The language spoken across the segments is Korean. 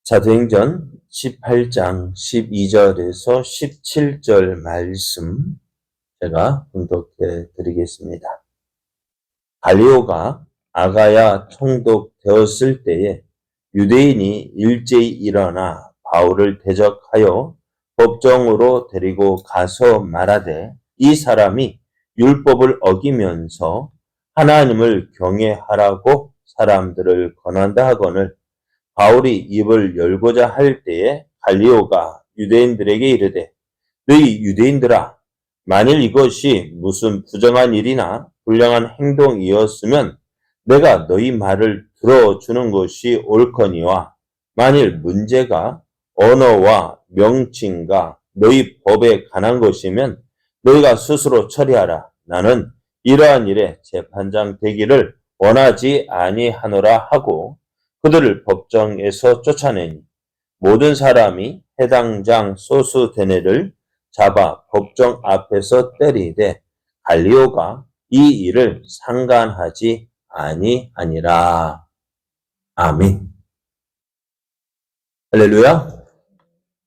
사도행전 18장 12절에서 17절 말씀 제가 봉독해 드리겠습니다. 갈리오가 아가야 총독되었을 때에 유대인이 일제히 일어나 바울을 대적하여 법정으로 데리고 가서 말하되 이 사람이 율법을 어기면서 하나님을 경외하라고 사람들을 권한다 하거늘 바울이 입을 열고자 할 때에 갈리오가 유대인들에게 이르되 너희 유대인들아 만일 이것이 무슨 부정한 일이나 불량한 행동이었으면 내가 너희 말을 들어주는 것이 옳거니와 만일 문제가 언어와 명칭과 너희 법에 관한 것이면 너희가 스스로 처리하라. 나는 이러한 일에 재판장 되기를 원하지 아니하노라 하고 그들을 법정에서 쫓아내니 모든 사람이 해당장 소수데네를 잡아 법정 앞에서 때리되 갈리오가 이 일을 상관하지 아니하니라. 아멘. 할렐루야.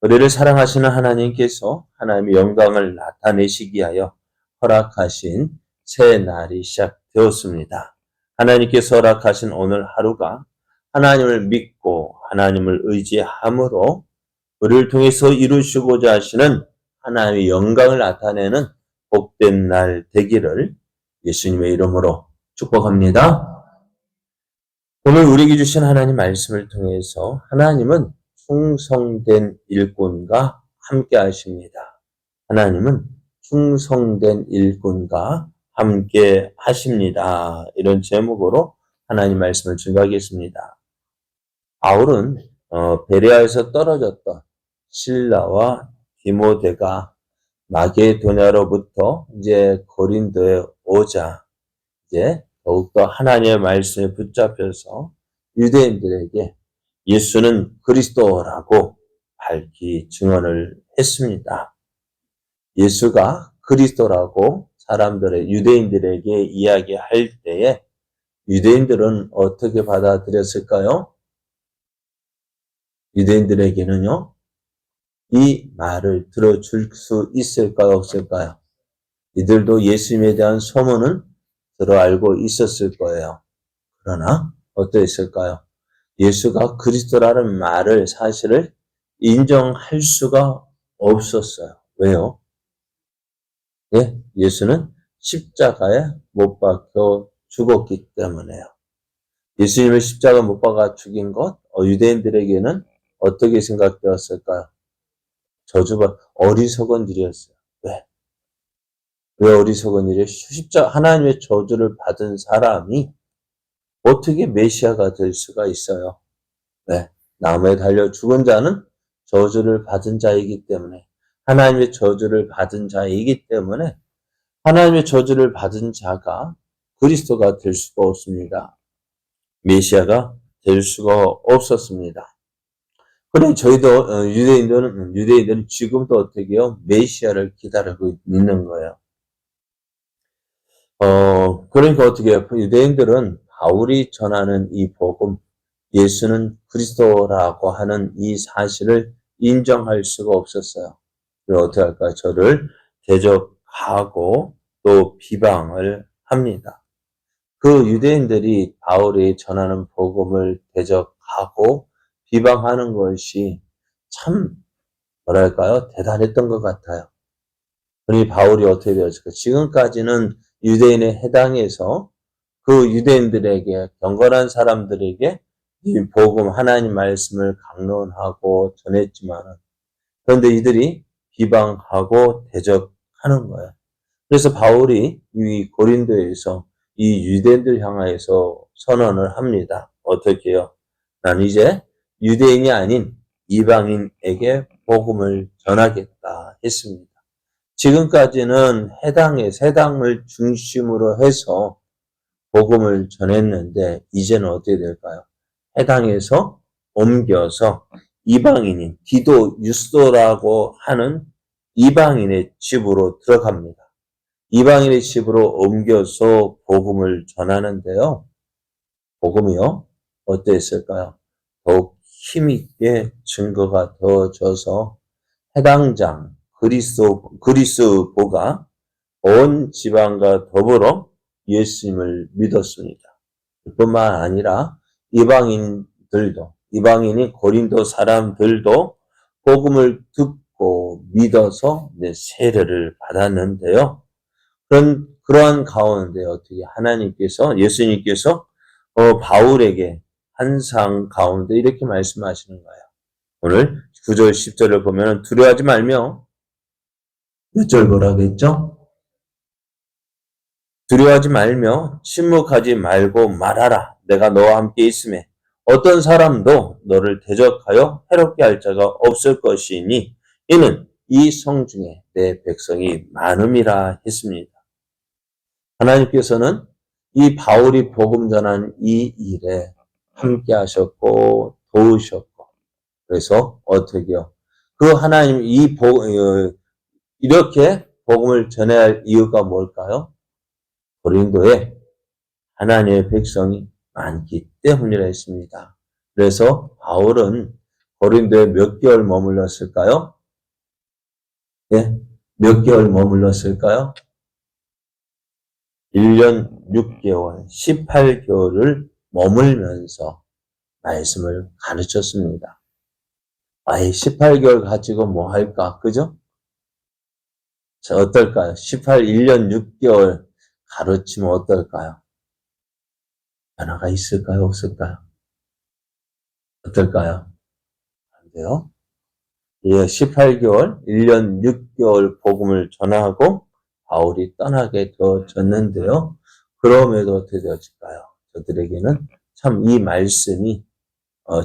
우리를 사랑하시는 하나님께서 하나님의 영광을 나타내시기 위하여 허락하신 새 날이 시작되었습니다. 하나님께서 허락하신 오늘 하루가 하나님을 믿고 하나님을 의지함으로 우리를 통해서 이루시고자 하시는 하나님의 영광을 나타내는 복된 날 되기를 예수님의 이름으로 축복합니다. 오늘 우리에게 주신 하나님 말씀을 통해서 하나님은 충성된 일꾼과 함께 하십니다. 하나님은 충성된 일꾼과 함께 하십니다. 이런 제목으로 하나님 말씀을 증거하겠습니다. 바울은 베레아에서 떨어졌던 실라와 디모데가 마게도냐로부터 이제 고린도에 오자 이제 더욱더 하나님의 말씀에 붙잡혀서 유대인들에게 예수는 그리스도라고 밝히 증언을 했습니다. 예수가 그리스도라고 사람들의 유대인들에게 이야기할 때에 유대인들은 어떻게 받아들였을까요? 유대인들에게는요, 이 말을 들어줄 수 있을까요, 없을까요? 이들도 예수님에 대한 소문은 들어알고 있었을 거예요. 그러나 어떠했을까요? 예수가 그리스도라는 말을 사실을 인정할 수가 없었어요. 왜요? 네, 예수는 십자가에 못 박혀 죽었기 때문에요. 예수님을 십자가 못 박아 죽인 것 유대인들에게는 어떻게 생각되었을까요? 저주가 어리석은 일이었어요. 왜 어리석은 일이에요? 하나님의 저주를 받은 사람이 어떻게 메시아가 될 수가 있어요? 나무에 달려 죽은 자는 저주를 받은 자이기 때문에 하나님의 저주를 받은 자이기 때문에 하나님의 저주를 받은 자가 그리스도가 될 수가 없습니다. 메시아가 될 수가 없었습니다. 그래 저희도 유대인들은 지금도 어떻게 해요? 메시아를 기다리고 있는 거예요. 그러니까 어떻게 해요? 유대인들은 바울이 전하는 이 복음, 예수는 그리스도라고 하는 이 사실을 인정할 수가 없었어요. 그래서 어떻게 할까요? 저를 대적하고 또 비방을 합니다. 그 유대인들이 바울이 전하는 복음을 대적하고 비방하는 것이 참 대단했던 것 같아요. 그러니 바울이 어떻게 되었을까? 지금까지는 유대인에 해당해서 그 유대인들에게 경건한 사람들에게 이 복음 하나님 말씀을 강론하고 전했지만 그런데 이들이 비방하고 대적하는 거예요. 그래서 바울이 이 고린도에서 이 유대인들 향하여서 선언을 합니다. 어떻게 해요? 난 이제 유대인이 아닌 이방인에게 복음을 전하겠다 했습니다. 지금까지는 해당을 중심으로 해서 복음을 전했는데 이제는 어떻게 될까요? 해당에서 옮겨서 이방인인 디도 유스도라고 하는 이방인의 집으로 들어갑니다. 이방인의 집으로 옮겨서 복음을 전하는데요. 복음이요? 어땠을까요? 더욱 힘있게 증거가 되어져서 해당장 그리스도가 온 지방과 더불어 예수님을 믿었습니다. 뿐만 아니라 이방인이 고린도 사람들도 복음을 듣고 믿어서 세례를 받았는데요. 그러한 가운데 어떻게 예수님께서 바울에게 한상 가운데 이렇게 말씀하시는 거예요. 오늘 9절 10절을 보면 두려워하지 말며 몇 절 뭐라고 했죠? 두려워하지 말며 침묵하지 말고 말하라. 내가 너와 함께 있음에 어떤 사람도 너를 대적하여 해롭게 할 자가 없을 것이니 이는 이 성 중에 내 백성이 많음이라 했습니다. 하나님께서는 이 바울이 복음 전하는 이 일에 함께 하셨고 도우셨고 그래서 어떻게요? 그 하나님 이렇게 복음을 전해야 할 이유가 뭘까요? 고린도에 하나님의 백성이 많기 때문이라 했습니다. 그래서 바울은 고린도에 몇 개월 머물렀을까요? 네, 몇 개월 머물렀을까요? 1년 6개월, 18개월을 머물면서 말씀을 가르쳤습니다. 아예 18개월 가지고 뭐 할까? 그죠? 자, 어떨까요? 1년 6개월 가르치면 어떨까요? 변화가 있을까요? 없을까요? 어떨까요? 안 돼요? 예, 18개월, 1년 6개월 복음을 전하고 바울이 떠나게 되어졌는데요. 그럼에도 어떻게 되어질까요? 저들에게는 참 이 말씀이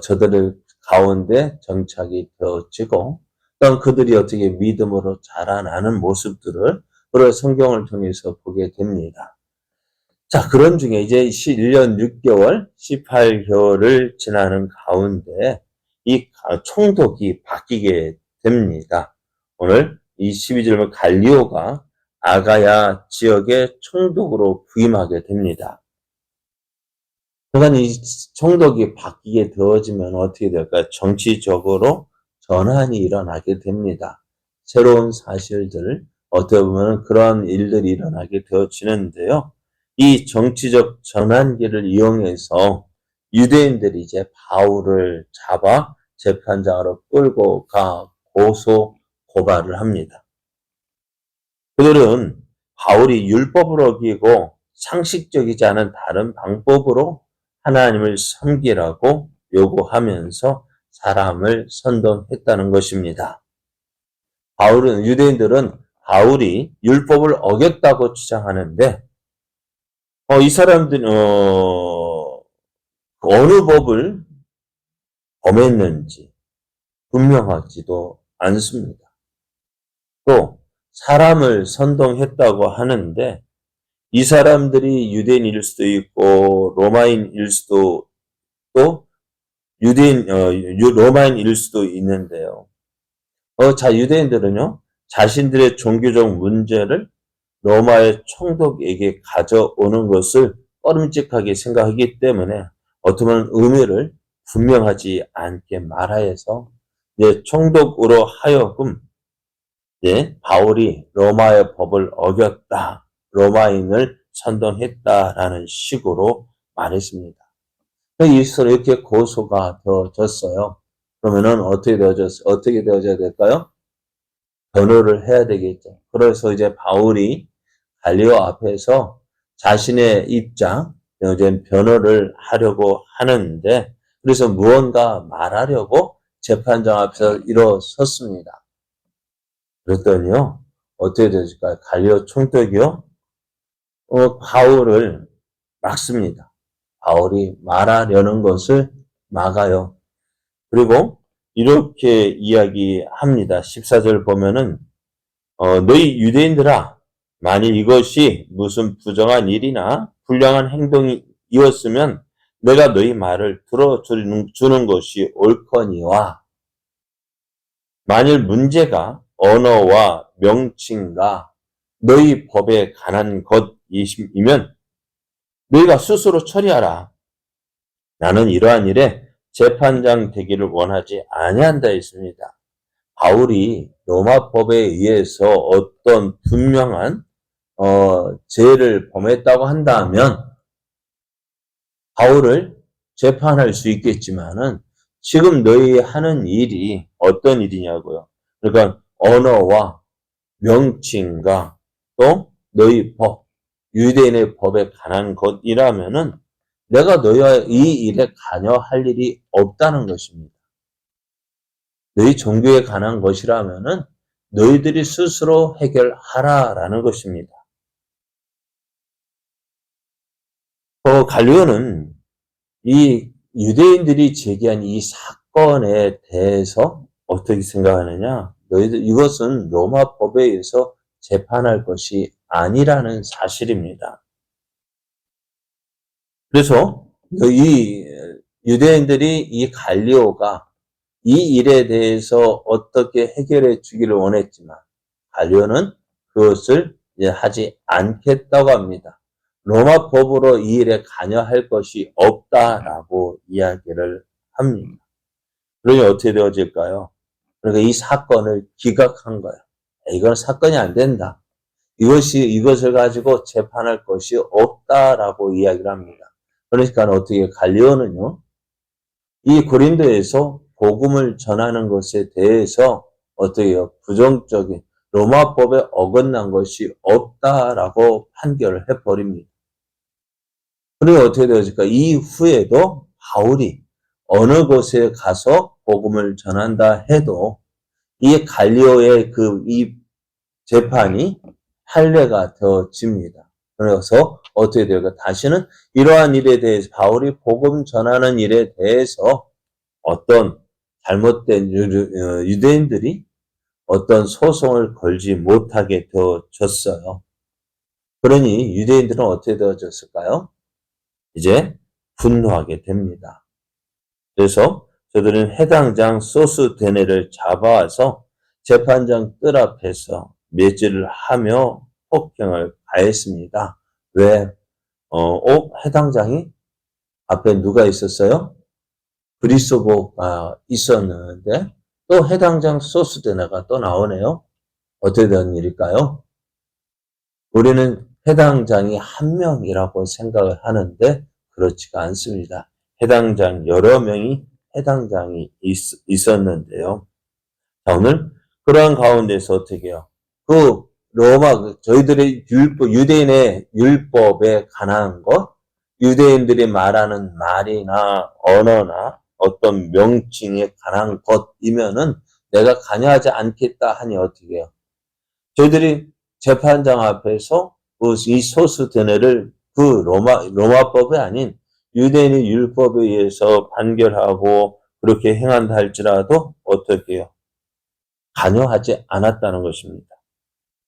저들의 가운데 정착이 되어지고 또한 그들이 어떻게 믿음으로 자라나는 모습들을 우리가 성경을 통해서 보게 됩니다. 자, 그런 중에 이제 1년 6개월, 18개월을 지나는 가운데 이 총독이 바뀌게 됩니다. 오늘 이 12절은 갈리오가 아가야 지역의 총독으로 부임하게 됩니다. 그러니까 이 총독이 바뀌게 되어지면 어떻게 될까요? 정치적으로 전환이 일어나게 됩니다. 새로운 사실들, 어떻게 보면 그런 일들이 일어나게 되어지는데요. 이 정치적 전환기를 이용해서 유대인들이 이제 바울을 잡아 재판장으로 끌고 가 고소, 고발을 합니다. 그들은 바울이 율법을 어기고 상식적이지 않은 다른 방법으로 하나님을 섬기라고 요구하면서 사람을 선동했다는 것입니다. 유대인들은 바울이 율법을 어겼다고 주장하는데, 이 사람들은, 어느 법을 범했는지 분명하지도 않습니다. 또, 사람을 선동했다고 하는데, 이 사람들이 유대인일 수도 있고, 로마인일 수도, 또, 로마인일 수도 있는데요. 유대인들은요, 자신들의 종교적 문제를 로마의 총독에게 가져오는 것을 꺼림칙하게 생각하기 때문에 어떻게 보면 의미를 분명하지 않게 말하여서 총독으로 하여금 바울이 로마의 법을 어겼다, 로마인을 선동했다라는 식으로 말했습니다. 이렇게 고소가 되어졌어요. 그러면은 어떻게 되어져야 될까요? 변호를 해야 되겠죠. 그래서 이제 바울이 갈리오 앞에서 자신의 입장, 변호를 하려고 하는데, 그래서 무언가 말하려고 재판장 앞에서 일어섰습니다. 그랬더니요, 어떻게 되실까요? 갈리오 총독이요, 바울을 막습니다. 바울이 말하려는 것을 막아요. 그리고 이렇게 이야기합니다. 14절 보면은 너희 유대인들아, 만일 이것이 무슨 부정한 일이나 불량한 행동이었으면 내가 너희 말을 들어주는 것이 옳거니와, 만일 문제가 언어와 명칭과 너희 법에 관한 것이면 너희가 스스로 처리하라. 나는 이러한 일에 재판장 되기를 원하지 아니한다 했습니다. 바울이 로마법에 의해서 어떤 분명한 죄를 범했다고 한다면 바울을 재판할 수 있겠지만은 지금 너희 하는 일이 어떤 일이냐고요. 그러니까 언어와 명칭과 또 너희 법, 유대인의 법에 관한 것이라면은 내가 너희와 이 일에 관여할 일이 없다는 것입니다. 너희 종교에 관한 것이라면은 너희들이 스스로 해결하라라는 것입니다. 갈리오는 이 유대인들이 제기한 이 사건에 대해서 어떻게 생각하느냐? 너희들 이것은 로마 법에 의해서 재판할 것이 아니라는 사실입니다. 그래서 이 유대인들이 이 갈리오가 이 일에 대해서 어떻게 해결해 주기를 원했지만 갈리오는 그것을 이제 하지 않겠다고 합니다. 로마 법으로 이 일에 관여할 것이 없다라고 이야기를 합니다. 그러니 어떻게 되어질까요? 그러니까 이 사건을 기각한 거예요. 이건 사건이 안 된다. 이것을 가지고 재판할 것이 없다라고 이야기를 합니다. 그러니까 어떻게 갈리오는요, 이 고린도에서 복음을 전하는 것에 대해서 어떻게 해요? 부정적인 로마법에 어긋난 것이 없다라고 판결을 해버립니다. 그리고 어떻게 되어질까? 이후에도 바울이 어느 곳에 가서 복음을 전한다 해도 이 갈리오의 이 재판이 할례가 되어집니다. 그래서 어떻게 될까? 다시는 이러한 일에 대해서 바울이 복음 전하는 일에 대해서 어떤 잘못된 유대인들이 어떤 소송을 걸지 못하게 되어졌어요. 그러니 유대인들은 어떻게 되어졌을까요? 이제 분노하게 됩니다. 그래서 저들은 해당장 소스데네를 잡아와서 재판장 뜰 앞에서 매질을 하며 폭행을 가했습니다. 왜? 해당장이 앞에 누가 있었어요? 브리소보가 있었는데 또 해당장 소스데네가 또 나오네요. 어떻게 된 일일까요? 우리는 해당장이 한 명이라고 생각을 하는데 그렇지가 않습니다. 해당장 여러 명이 해당장이 있었는데요. 자, 오늘 그러한 가운데서 어떻게 해요? 저희들의 율법, 유대인의 율법에 관한 것, 유대인들이 말하는 말이나 언어나 어떤 명칭에 관한 것이면은 내가 관여하지 않겠다 하니 어떻게 해요? 저희들이 재판장 앞에서 이 소스데네를 로마법이 아닌 유대인의 율법에 의해서 판결하고 그렇게 행한다 할지라도 어떻게 해요? 관여하지 않았다는 것입니다.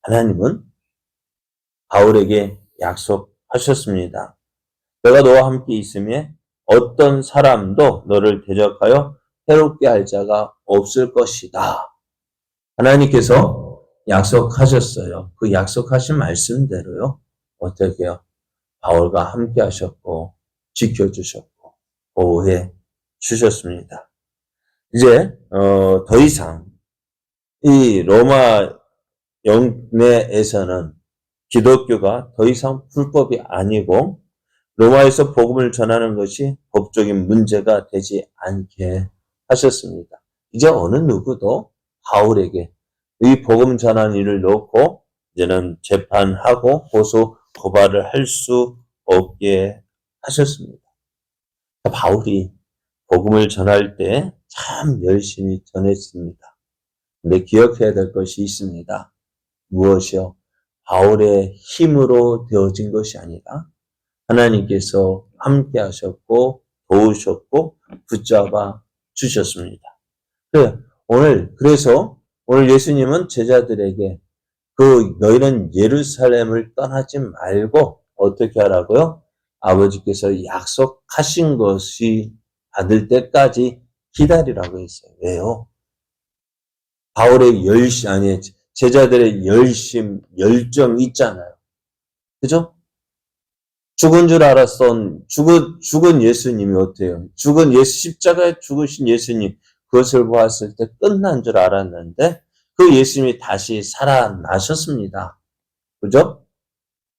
하나님은 바울에게 약속하셨습니다. 내가 너와 함께 있으며 어떤 사람도 너를 대적하여 해롭게 할 자가 없을 것이다. 하나님께서 약속하셨어요. 그 약속하신 말씀대로요. 어떻게 해요? 바울과 함께 하셨고 지켜주셨고 보호해 주셨습니다. 이제 더 이상 이 로마 영내에서는 기독교가 더 이상 불법이 아니고 로마에서 복음을 전하는 것이 법적인 문제가 되지 않게 하셨습니다. 이제 어느 누구도 바울에게 이 복음 전하는 일을 놓고 이제는 재판하고 고소 고발을 할 수 없게 하셨습니다. 바울이 복음을 전할 때 참 열심히 전했습니다. 근데 기억해야 될 것이 있습니다. 무엇이요? 바울의 힘으로 되어진 것이 아니라 하나님께서 함께 하셨고 도우셨고 붙잡아 주셨습니다. 그래서 오늘 예수님은 제자들에게 너희는 예루살렘을 떠나지 말고 어떻게 하라고요? 아버지께서 약속하신 것이 받을 때까지 기다리라고 했어요. 왜요? 바울의 제자들의 열정 있잖아요. 그죠? 죽은 줄 알았던 죽은 예수님이 어때요? 십자가에 죽으신 예수님 그것을 보았을 때 끝난 줄 알았는데 그 예수님이 다시 살아나셨습니다. 그죠?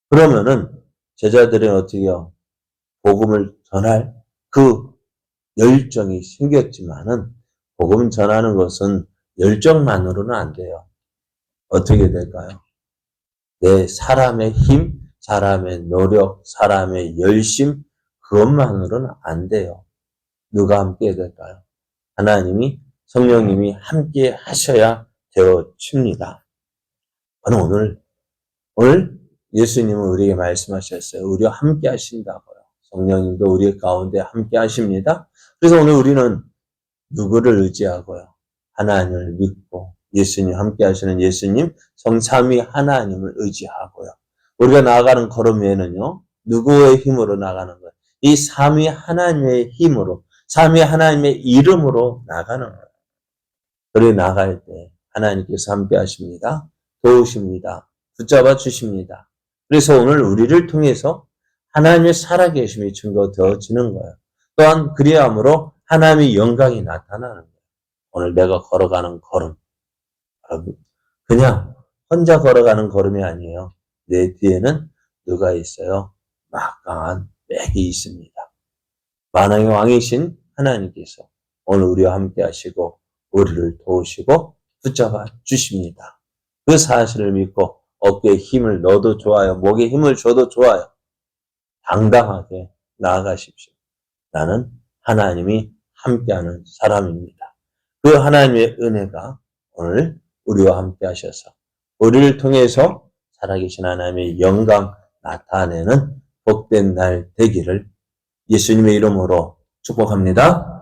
그러면은 제자들은 어떻게 해요? 복음을 전할 그 열정이 생겼지만은 복음 전하는 것은 열정만으로는 안 돼요. 어떻게 될까요? 내 사람의 힘, 사람의 노력, 사람의 열심 그것만으로는 안 돼요. 누가 함께 될까요? 하나님이 성령님이 함께 하셔야 되어집니다. 오늘 예수님은 우리에게 말씀하셨어요. 우리와 함께 하신다고요. 성령님도 우리 가운데 함께 하십니다. 그래서 오늘 우리는 누구를 의지하고요? 하나님을 믿고 예수님 함께 하시는 예수님 성삼위 하나님을 의지하고요. 우리가 나아가는 걸음에는요. 누구의 힘으로 나가는 거예요? 이 삼위 하나님의 힘으로 삼위 하나님의 이름으로 나가는 거예요. 그래 나갈 때 하나님께서 함께 하십니다. 도우십니다. 붙잡아 주십니다. 그래서 오늘 우리를 통해서 하나님의 살아계심이 증거되어지는 거예요. 또한 그리함으로 하나님의 영광이 나타나는 거예요. 오늘 내가 걸어가는 걸음, 여러분 그냥 혼자 걸어가는 걸음이 아니에요. 내 뒤에는 누가 있어요? 막강한 맥이 있습니다. 만왕의 왕이신 하나님께서 오늘 우리와 함께 하시고 우리를 도우시고 붙잡아 주십니다. 그 사실을 믿고 어깨에 힘을 넣어도 좋아요. 목에 힘을 줘도 좋아요. 당당하게 나아가십시오. 나는 하나님이 함께하는 사람입니다. 그 하나님의 은혜가 오늘 우리와 함께 하셔서 우리를 통해서 살아계신 하나님의 영광 나타내는 복된 날 되기를 예수님의 이름으로 축복합니다.